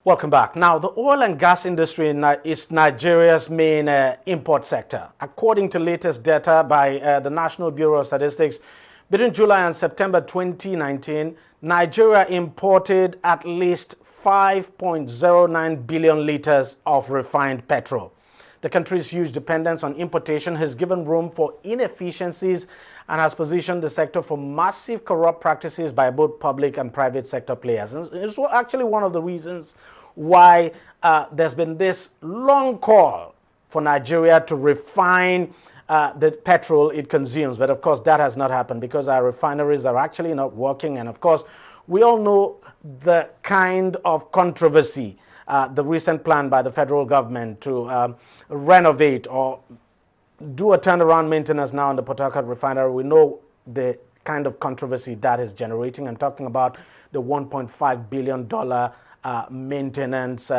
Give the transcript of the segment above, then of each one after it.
Welcome back. Now, the oil and gas industry is Nigeria's main import sector. According to latest data by the National Bureau of Statistics, between July and September 2019, Nigeria imported at least 5.09 billion liters of refined petrol. The country's huge dependence on importation has given room for inefficiencies and has positioned the sector for massive corrupt practices by both public and private sector players. And it's actually one of the reasons why there's been this long call for Nigeria to refine the petrol it consumes. But of course, that has not happened because our refineries are actually not working. And of course, we all know the kind of controversy the recent plan by the federal government to renovate or do a turnaround maintenance now on the Port Harcourt refinery. We know the kind of controversy that is generating. I'm talking about the $1.5 billion maintenance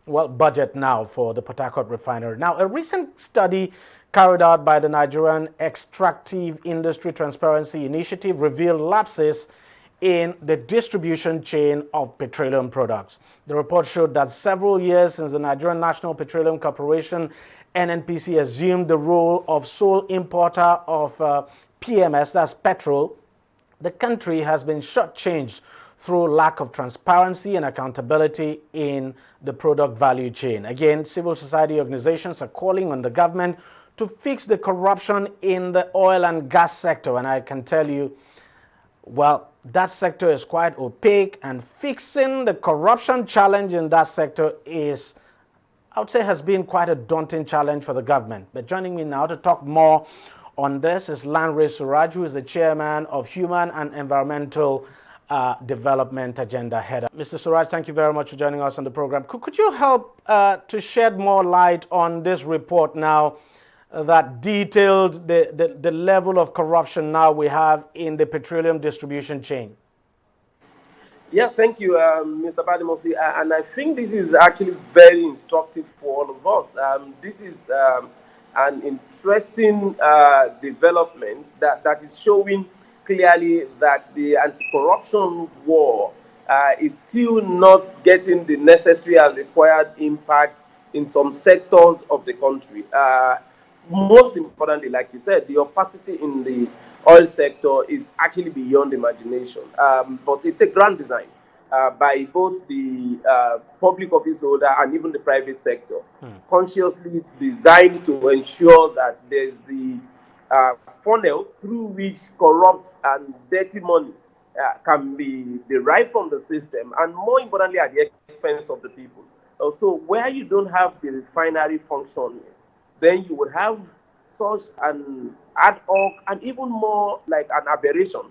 budget now for the Port Harcourt refinery. Now, a recent study carried out by the Nigerian Extractive Industry Transparency Initiative revealed lapses in the distribution chain of petroleum products. The report showed that several years since the Nigerian National Petroleum Corporation, NNPC, assumed the role of sole importer of PMS, that's petrol, the country has been shortchanged through lack of transparency and accountability in the product value chain. Again, civil society organizations are calling on the government to fix the corruption in the oil and gas sector. And I can tell you, well, that sector is quite opaque, and fixing the corruption challenge in that sector is, I would say, has been quite a daunting challenge for the government. But joining me now to talk more on this is Lanre Suraj, who is the chairman of Human and Environmental Development Agenda Head. Mr. Suraj, thank you very much for joining us on the program. Could you help to shed more light on this report now that detailed the level of corruption now we have in the petroleum distribution chain? Yeah, thank you, Mr. Badimosi. And I think this is actually very instructive for all of us. This is an interesting development that is showing clearly that the anti-corruption war is still not getting the necessary and required impact in some sectors of the country. Most importantly, like you said, the opacity in the oil sector is actually beyond imagination. But it's a grand design by both the public office holder and even the private sector, consciously designed to ensure that there's the funnel through which corrupt and dirty money can be derived from the system, and more importantly, at the expense of the people. So where you don't have the refinery functioning, then you would have such an ad hoc and even more like an aberration,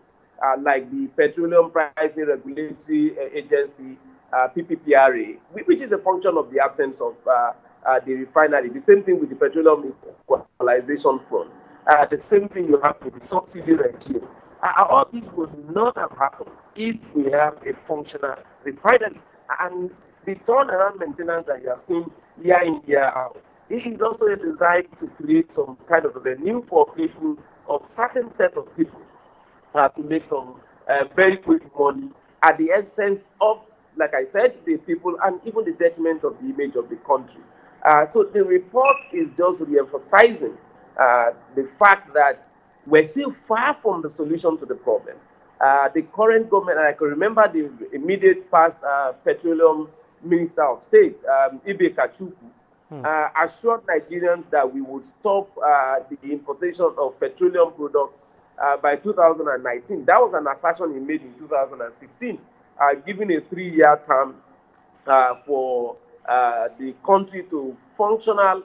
like the Petroleum Pricing Regulatory Agency, PPPRA, which is a function of the absence of the refinery. The same thing with the Petroleum Equalization Fund. The same thing you have with the subsidy regime. All this would not have happened if we have a functional refinery. And the turnaround maintenance that you have seen year in, year out, it is also a design to create some kind of a new population of certain set of people to make some very quick money at the expense of, like I said, the people and even the detriment of the image of the country. So the report is just re-emphasizing the fact that we're still far from the solution to the problem. The current government, and I can remember the immediate past Petroleum Minister of State, Ibe Kachuku, assured Nigerians that we would stop the importation of petroleum products by 2019. That was an assertion he made in 2016, giving a 3-year term for the country to functional,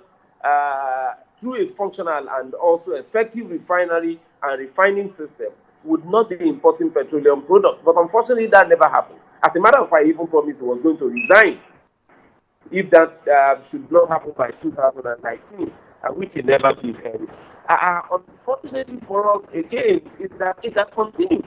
through a functional and also effective refinery and refining system, would not be importing petroleum products. But unfortunately, that never happened. As a matter of fact, he even promised he was going to resign if that should not happen by 2019, which he never did. Unfortunately for us, again, is that it has continued.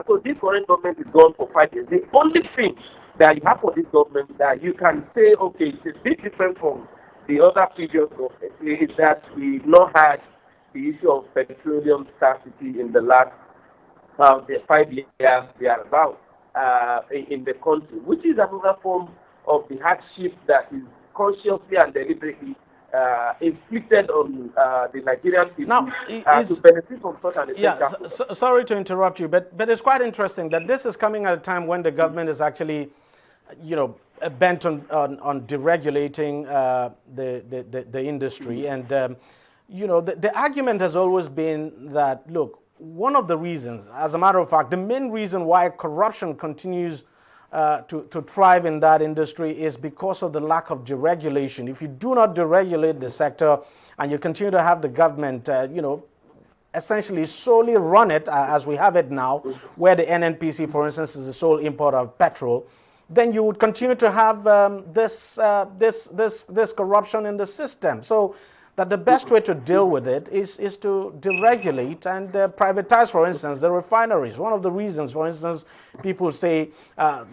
So this current government is gone for 5 years. The only thing that you have for this government that you can say, okay, it's a bit different from the other previous government, is that we've not had the issue of petroleum scarcity in the last the 5 years we are about in the country, which is another form of the hardship that is consciously and deliberately inflicted on the Nigerian people Now, to benefit from such an essential sorry to interrupt you, but it's quite interesting that this is coming at a time when the government is actually, bent on deregulating the industry. And, the argument has always been that, look, one of the reasons, as a matter of fact, the main reason why corruption continues to thrive in that industry is because of the lack of deregulation. If you do not deregulate the sector and you continue to have the government, essentially solely run it as we have it now, where the NNPC, for instance, is the sole importer of petrol, then you would continue to have this corruption in the system. So that the best way to deal with it is to deregulate and privatize, for instance, the refineries. One of the reasons, for instance, people say,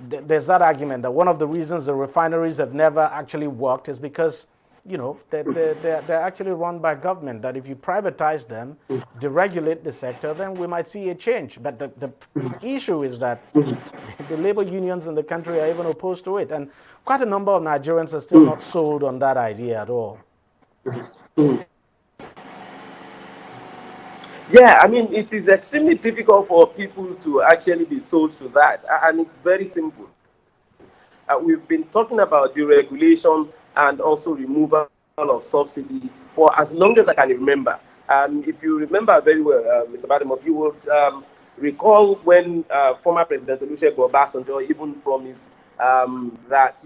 there's that argument that one of the reasons the refineries have never actually worked is because, they're actually run by government, that if you privatize them, deregulate the sector, then we might see a change. But the issue is that the labor unions in the country are even opposed to it. And quite a number of Nigerians are still not sold on that idea at all. Yeah, I mean, it is extremely difficult for people to actually be sold to that, and it's very simple. We've been talking about deregulation and also removal of subsidy for as long as I can remember. If you remember very well, Mr. Bademos, you would recall when former President Olusegun Obasanjo even promised that,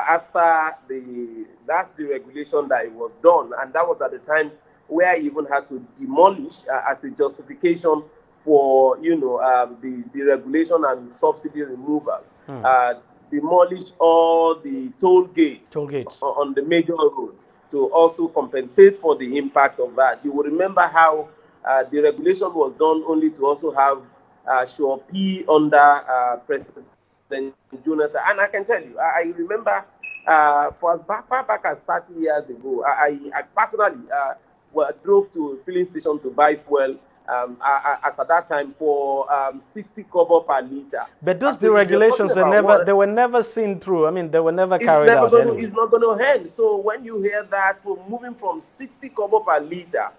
after the last deregulation that it was done, and that was at the time where he even had to demolish as a justification for, the deregulation and subsidy removal. Demolish all the toll gates on the major roads to also compensate for the impact of that. You will remember how the regulation was done only to also have P under President Jonathan. And I can tell you, I remember for as far back as 30 years ago, I personally drove to a filling station to buy fuel as at that time for 60 kobo per liter. But those deregulations they were never seen through. I mean, they were never carried out. It's not going to end. So when you hear that, for moving from 60 kobo per liter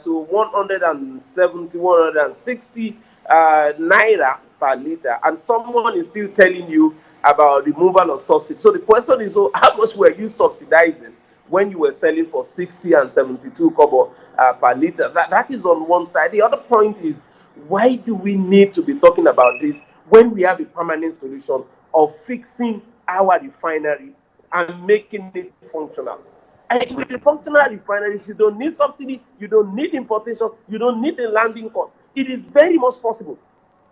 to 170, 160 naira per liter, and someone is still telling you about removal of subsidy. So the question is, how much were you subsidizing when you were selling for 60 and 72 kobo per liter? That is on one side. The other point is, why do we need to be talking about this when we have a permanent solution of fixing our refinery and making it functional? And with the functional refineries, you don't need subsidy, you don't need importation, you don't need the landing cost. It is very much possible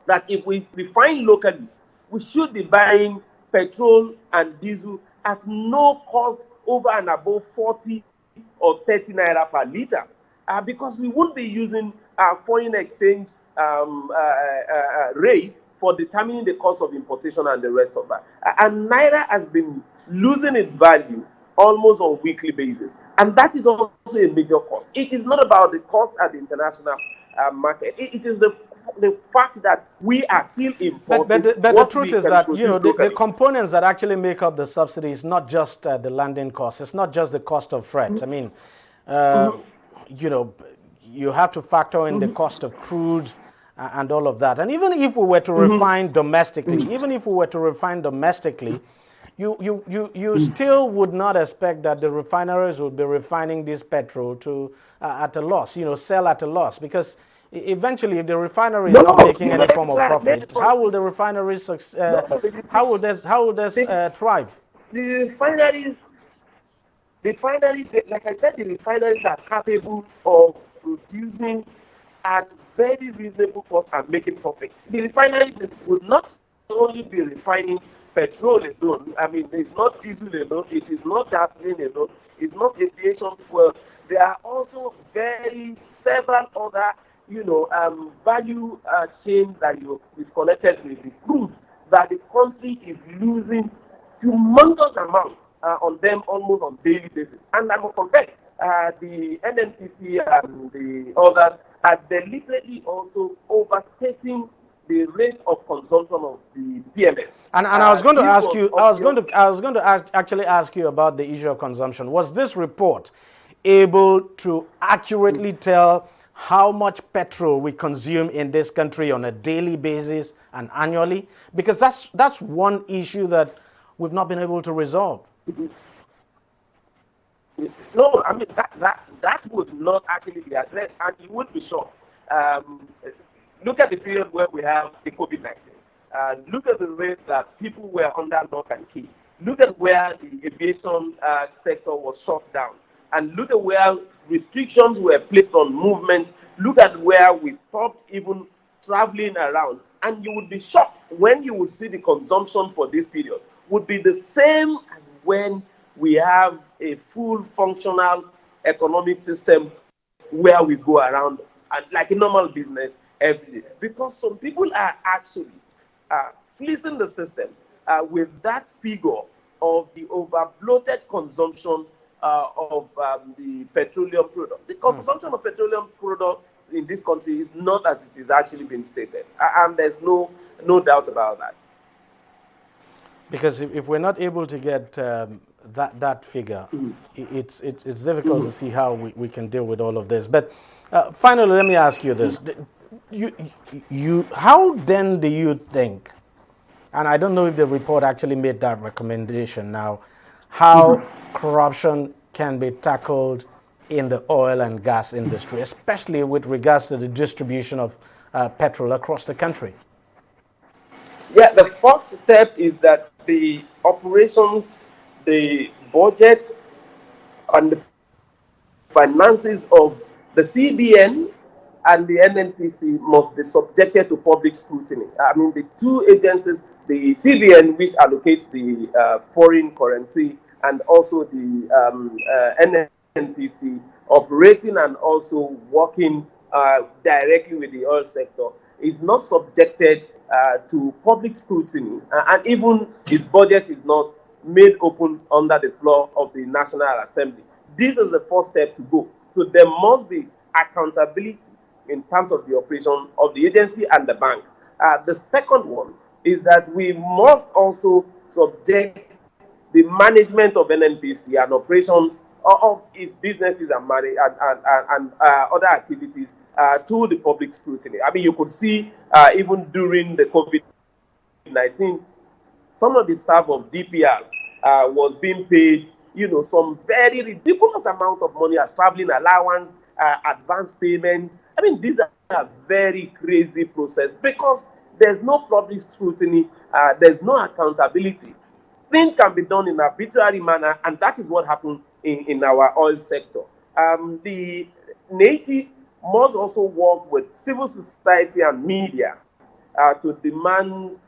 that if we refine locally, we should be buying petrol and diesel at no cost over and above 40 or 30 naira per liter, because we won't be using foreign exchange rate for determining the cost of importation and the rest of that. And naira has been losing its value almost on a weekly basis, and that is also a major cost. It is not about the cost at the international market. It is the fact that we are still importing. But the truth is that the components that actually make up the subsidy is not just the landing cost. It's not just the cost of freight. I mean, you have to factor in the cost of crude and all of that. And even if we were to refine domestically, you still would not expect that the refineries would be refining this petrol at a loss, sell at a loss, because eventually, if the refinery is not making any form of profit, how will the refineries how will this thrive? The refineries, like I said, the refineries are capable of producing at very reasonable cost and making profit. The refineries would not only be refining petrol alone. I mean, it's not diesel alone. It is not gasoline alone. It's not aviation fuel. There are also several other value chain that is connected with the crude that the country is losing humongous amounts on them almost on daily basis. And I must confess, the NNPC and the others are deliberately also overstating the rate of consumption of the PMS. And I was going to ask you, actually ask you about the issue of consumption. Was this report able to accurately tell how much petrol we consume in this country on a daily basis and annually? Because that's one issue that we've not been able to resolve. No, I mean, that would not actually be addressed, and you would be shocked. Look at the period where we have the COVID-19. Look at the rate that people were under lock and key. Look at where the aviation sector was shut down. And look at where restrictions were placed on movement. Look at where we stopped even traveling around. And you would be shocked when you would see the consumption for this period would be the same as when we have a full functional economic system where we go around like a normal business every day. Because some people are actually fleecing the system with that figure of the over-bloated consumption of the petroleum product. The consumption of petroleum products in this country is not as it is actually been stated. And there's no doubt about that. Because if we're not able to get that figure, it's difficult to see how we can deal with all of this. But finally, let me ask you this. How then do you think, and I don't know if the report actually made that recommendation now, how corruption can be tackled in the oil and gas industry, especially with regards to the distribution of petrol across the country? Yeah, the first step is that the operations, the budget, and the finances of the CBN and the NNPC must be subjected to public scrutiny. I mean, the two agencies, the CBN, which allocates the foreign currency, and also the NNPC, operating and also working directly with the oil sector, is not subjected to public scrutiny, and even his budget is not made open under the floor of the National Assembly. This is the first step to go. So there must be accountability in terms of the operation of the agency and the bank. The second one is that we must also subject the management of NNPC and operations of its businesses and other activities to the public scrutiny. I mean, you could see even during the COVID-19, some of the staff of DPR was being paid, some very ridiculous amount of money as traveling allowance, advance payment. I mean, these are very crazy process because there's no public scrutiny, there's no accountability. Things can be done in an arbitrary manner, and that is what happened in our oil sector. The native must also work with civil society and media to demand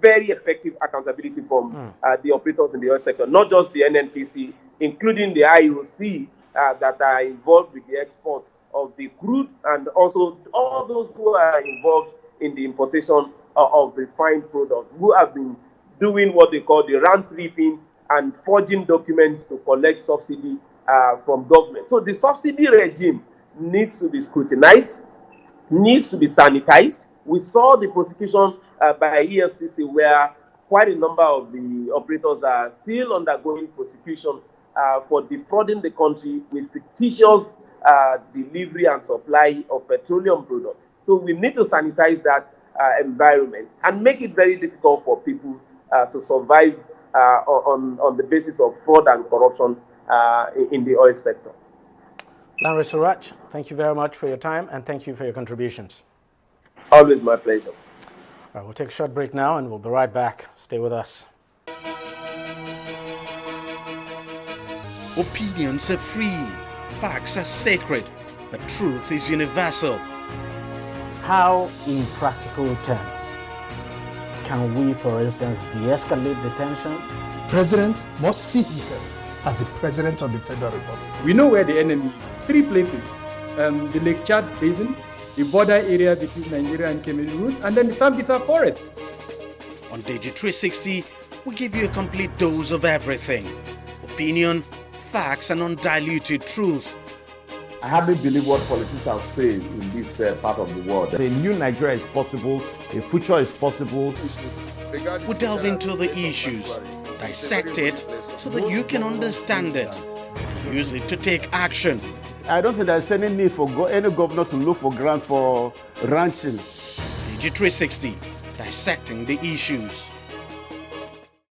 very effective accountability from the operators in the oil sector, not just the NNPC, including the IOC that are involved with the export of the crude, and also all those who are involved in the importation of refined products, who have been doing what they call the round tripping and forging documents to collect subsidy from government. So the subsidy regime needs to be scrutinized, needs to be sanitized. We saw the prosecution by EFCC where quite a number of the operators are still undergoing prosecution for defrauding the country with fictitious delivery and supply of petroleum products. So we need to sanitize that environment and make it very difficult for people to survive on the basis of fraud and corruption in the oil sector. Lanre Suraj, thank you very much for your time and thank you for your contributions. Always my pleasure. All right, we'll take a short break now and we'll be right back. Stay with us. Opinions are free, facts are sacred, but truth is universal. How, in practical terms, can we, for instance, de-escalate the tension? President must see himself as the President of the Federal Republic. We know where the enemy is. 3 places. The Lake Chad Basin, the border area between Nigeria and Cameroon, and then the Sambisa Forest. On DEJI360, we give you a complete dose of everything. Opinion, facts, and undiluted truth. I hardly believe what politicians say in this part of the world. A new Nigeria is possible, a future is possible. We delve into the issues, dissect it so that you can understand it, and use it to take action. I don't think there's any need for any governor to look for grant for ranching. DEJI360, dissecting the issues.